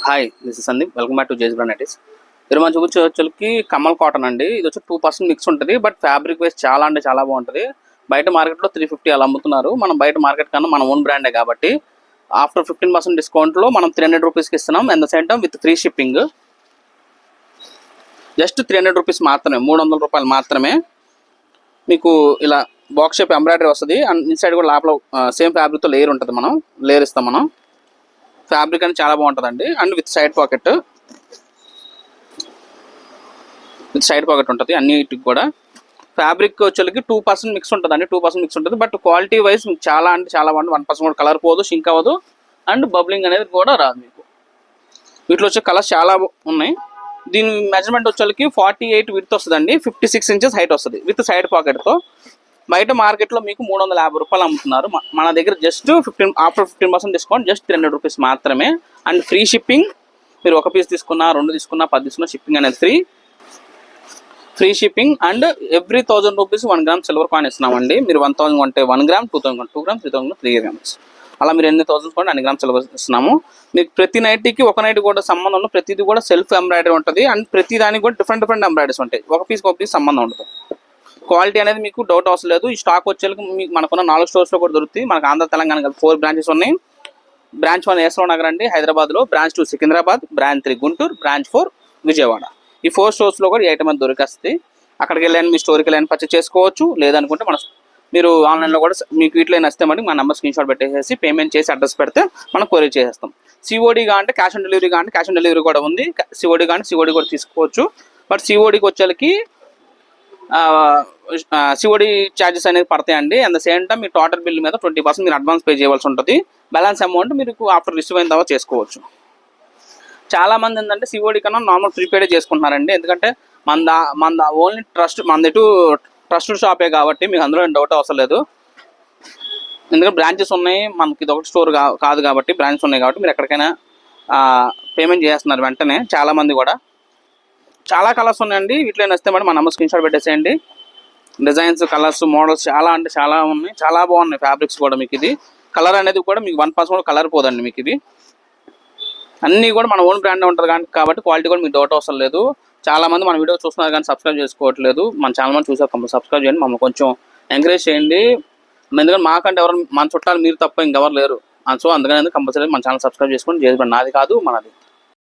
Hi, this is Sandeep. Welcome back to JJ brand nighties. మీరు మన వచ్చేసరికి కమల్ కాటన్ అండి. ఇది వచ్చి 2% మిక్స్ ఉంటుంది. బట్ ఫ్యాబ్రిక్ వైజ్ చాలా అంటే చాలా బాగుంటుంది. బయట మార్కెట్లో 350 అలా అమ్ముతున్నారు. మనం బయట మార్కెట్ కన్నా మన ఓన్ బ్రాండే కాబట్టి ఆఫ్టర్ 15% డిస్కౌంట్లో మనం 300 రూపీస్కి ఇస్తున్నాం. And the same time with free shipping. Just 300 rupees మాత్రమే, 300 రూపాయలు మాత్రమే. మీకు ఇలా బాక్స్ షేప్ ఎంబ్రాయిడరీ వస్తుంది. అండ్ ఇన్సైడ్ కూడా లోపల సేమ్ ఫ్యాబ్రిక్తో లేయర్ ఉంటుంది. మనం లేయర్ ఇస్తాం. మనం ఫ్యాబ్రిక్ అనేది చాలా బాగుంటుందండి. అండ్ విత్ సైడ్ పాకెట్ ఉంటుంది అన్నిటికి కూడా. ఫ్యాబ్రిక్ వచ్చేకి 2% మిక్స్ ఉంటుందండి. 2% మిక్స్ ఉంటుంది. బట్ క్వాలిటీ వైజ్ మీకు చాలా అంటే చాలా బాగుంటుంది. 1% కూడా కలర్ పోదు, షింక్ అవ్వదు. అండ్ బబ్లింగ్ అనేది కూడా రాదు మీకు. వీటిలో వచ్చే కలర్స్ చాలా ఉన్నాయి. దీని మెజర్మెంట్ వచ్చేకి 48 విడ్త్ వస్తుందండి. 56 ఇంచెస్ హైట్ వస్తుంది విత్ సైడ్ పాకెట్తో. బయట మార్కెట్లో మీకు 350 రూపాయలు అమ్ముతున్నారు. మన దగ్గర just after 15% discount just 300 rupees మాత్రమే. And free shipping. మీరు ఒక పీస్ తీసుకున్నా, 2 తీసుకున్నా, 10 తీసుకున్నా షిప్పింగ్ అనేది free shipping. And every 1000 rupees 1 gram silver coin ఇస్తున్నామండి. మీరు 1000 కొంటే 1 గ్రామ్, 2000 కొంటే 2 గ్రామ్, 3000 3 గ్రామ్స్. అలా మీరు ఎన్ని 1000 కొంటే అన్ని గ్రామ్ సిల్వర్ ఇస్తున్నాము. మీకు ప్రతి నైట్కి ఒక నైట్ కూడా సంబంధం ఉండదు. ప్రతిదీ కూడా సెల్ఫ్ ఎంబ్రాయిడరీ ఉంటుంది. అండ్ ప్రతి దానికి కూడా డిఫరెంట్ ఎంబ్రాయిడరీస్ ఉంటాయి. ఒక పీస్ సంబంధం ఉండదు. క్వాలిటీ అనేది మీకు డౌట్ అవసరం లేదు. ఈ స్టాక్ వచ్చేకి మీకు మనకున్న 4 స్టోర్స్లో కూడా దొరుకుతుంది. మనకు ఆంధ్ర తెలంగాణ 4 బ్రాంచెస్ ఉన్నాయి. బ్రాంచ్ 1 ఏసరావు నగర్ అండి హైదరాబాద్లో, branch 2 Secunderabad, branch 3 Guntur, branch 4 Vijayawada. ఈ 4 స్టోర్స్లో కూడా ఈ ఐటమ్ అనేది దొరికేస్తుంది. అక్కడికి వెళ్ళని మీ స్టోర్కి వెళ్ళని పర్చేస్ చేసుకోవచ్చు. లేదనుకుంటే మీరు ఆన్లైన్లో కూడా మీకు వీటిలో నచ్చితే మనకి మా నెంబర్ స్క్రీన్ షాట్ పెట్టేసి పేమెంట్ చేసి అడ్రస్ పెడితే మనం కొరియర్ చేసేస్తాం. సిఓడిగా అంటే క్యాష్ ఆన్ డెలివరీ కూడా ఉంది. సిఓడిగా అంటే సిఓడి కూడా తీసుకోవచ్చు. బట్ సిఓడికి వచ్చేకి సిఓడి ఛార్జెస్ అనేది పడతాయండి. And the same time me total bill మీద 20% మీరు అడ్వాన్స్ పే చేయవలసి ఉంటుంది. బ్యాలెన్స్ అమౌంట్ మీరు ఆఫ్టర్ రిసీవ్ అయిన తర్వాత చేసుకోవచ్చు. చాలా మంది ఏంటంటే సిఓడి కన్నా నార్మల్ ప్రీపేడ్ చేసుకుంటున్నారండి. ఎందుకంటే మన ఓన్లీ మనది ట్రస్టెడ్ షాపే కాబట్టి మీకు అందులో డౌట్ అవసరం లేదు. ఎందుకంటే బ్రాంచెస్ ఉన్నాయి, మనకి ఇది ఒకటి స్టోర్ కాదు కాబట్టి బ్రాంచెస్ ఉన్నాయి కాబట్టి మీరు ఎక్కడికైనా పేమెంట్ చేస్తున్నారు వెంటనే. చాలామంది కూడా చాలా కలర్స్ ఉన్నాయండి. వీటిలో వస్తే మేడం మా నెంబర్ స్క్రీన్ షాట్ పెట్టేసేయండి. డిజైన్స్, కలర్స్, మోడల్స్ చాలా అంటే చాలా ఉన్నాయి. చాలా బాగున్నాయి ఫ్యాబ్రిక్స్ కూడా. మీకు ఇది కలర్ అనేది కూడా మీకు 1% కూడా కలర్ పోదండి. మీకు ఇది అన్నీ కూడా మన ఓన్ బ్రాండ్ ఉంటుంది కాబట్టి క్వాలిటీ కూడా మీకు డౌట్ అవసరం లేదు. చాలా మంది మన వీడియో చూస్తున్నారు కానీ సబ్స్క్రైబ్ చేసుకోవట్లేదు. మన ఛానల్ మనం చూసే సబ్స్క్రైబ్ చేయండి. మమ్మల్ని కొంచెం ఎంకరేజ్ చేయండి. ఎందుకంటే మాకంటే ఎవరు మన చుట్టాలు మీరు తప్ప ఇంకెవరు లేరు. సో అందుకని కంపల్సరీ మన ఛానల్ సబ్స్క్రైబ్ చేసుకోండి. జేజ్ బ్రాండ్ నాది కాదు, మనది.